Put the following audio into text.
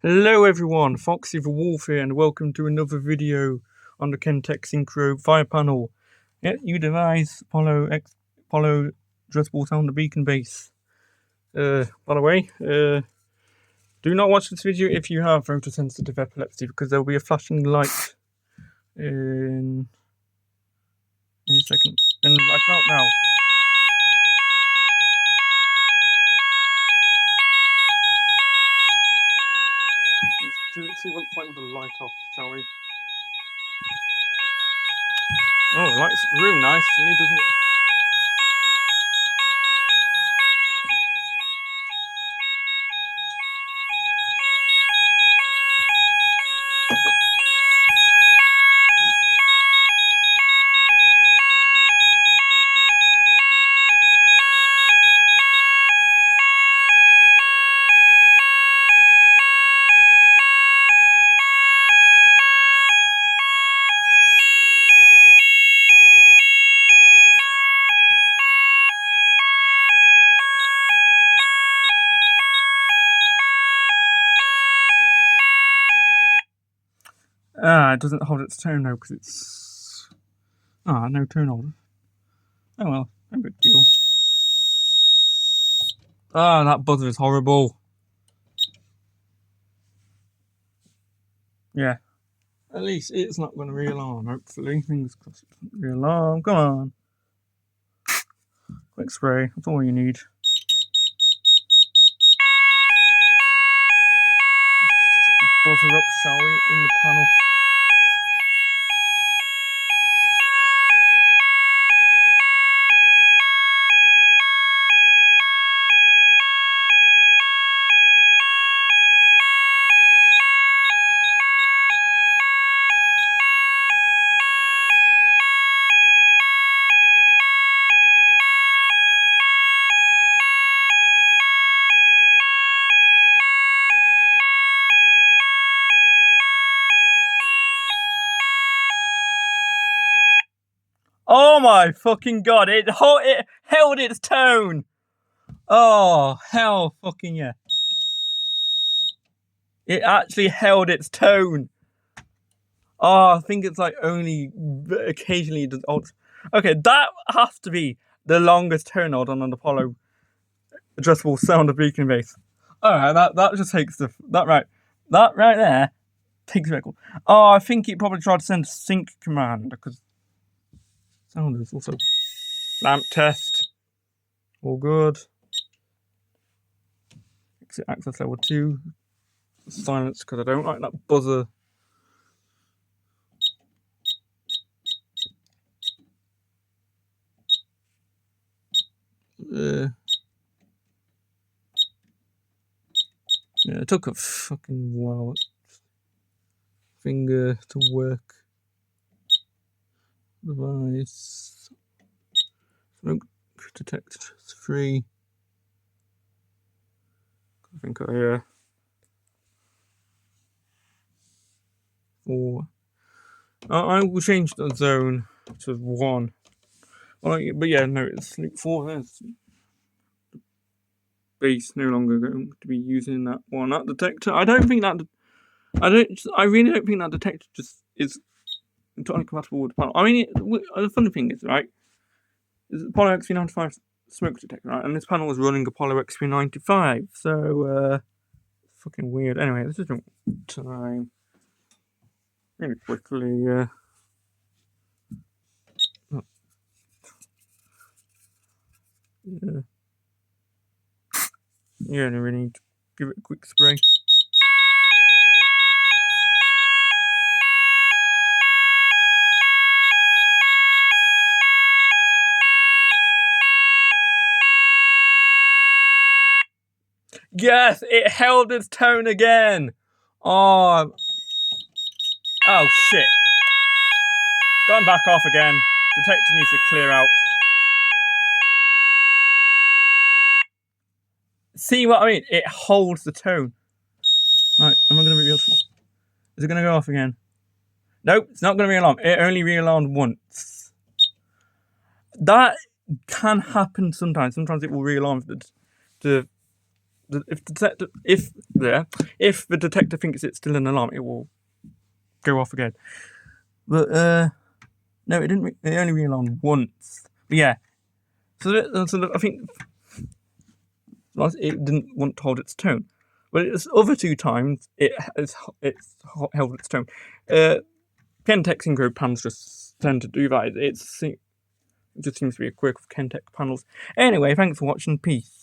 Hello everyone, Foxy the Wolf here, and welcome to another video on the Kentec Syncro 5 panel. Yeah, new device, Apollo addressable sounder beacon base. By the way, do not watch this video if you have photosensitive epilepsy, because there will be a flashing light in a second. And right about now. Let's see what it's like with the light off, shall we? Oh, it lights the room nicely, doesn't it? It doesn't hold its tone now because it's... no tone holder. Oh well, no big deal. That buzzer is horrible. Yeah. At least it's not going to re-alarm, hopefully. Fingers crossed it doesn't re-alarm. Come on. Quick spray, that's all you need. Let's buzzer up, shall we, in the panel. Oh my fucking god, it held its tone! Oh, hell fucking yeah. It actually held its tone. Oh, I think it's like only occasionally does odd. Okay, that has to be the longest tone hold on an Apollo addressable sounder beacon base. Alright, that just takes that right there takes the record. Oh, I think it probably tried to send a sync command because sounders also lamp test. All good. Exit access level 2. Silence because I don't like that buzzer. Yeah, it took a fucking while. Finger to work. Device. Smoke detector 3. I think 4. I will change the zone to 1. But yeah, no, it's like 4. There's base no longer going to be using that one. That detector, I really don't think that detector just is entirely compatible with the panel. I mean, the funny thing is, right, is Apollo XP95 smoke detector, right, and this panel is running Apollo XP95, so fucking weird. Anyway, this is time really quickly. Yeah, no, we need to give it a quick spray. Yes, it held its tone again. Oh shit. Gone back off again. Detector needs to clear out. See what I mean? It holds the tone. Right, am I going to be able to... Is it going to go off again? Nope, it's not going to re-alarm. It only re-alarmed once. That can happen sometimes. Sometimes it will re-alarm the if the detector thinks it's still an alarm, it will go off again. But no, it didn't. It only re-alarmed once. But yeah, so I think it didn't want to hold its tone. But it's other 2 times it's held its tone. Kentec Syncro panels just tend to do that. It just seems to be a quirk of Kentec panels. Anyway, thanks for watching. Peace.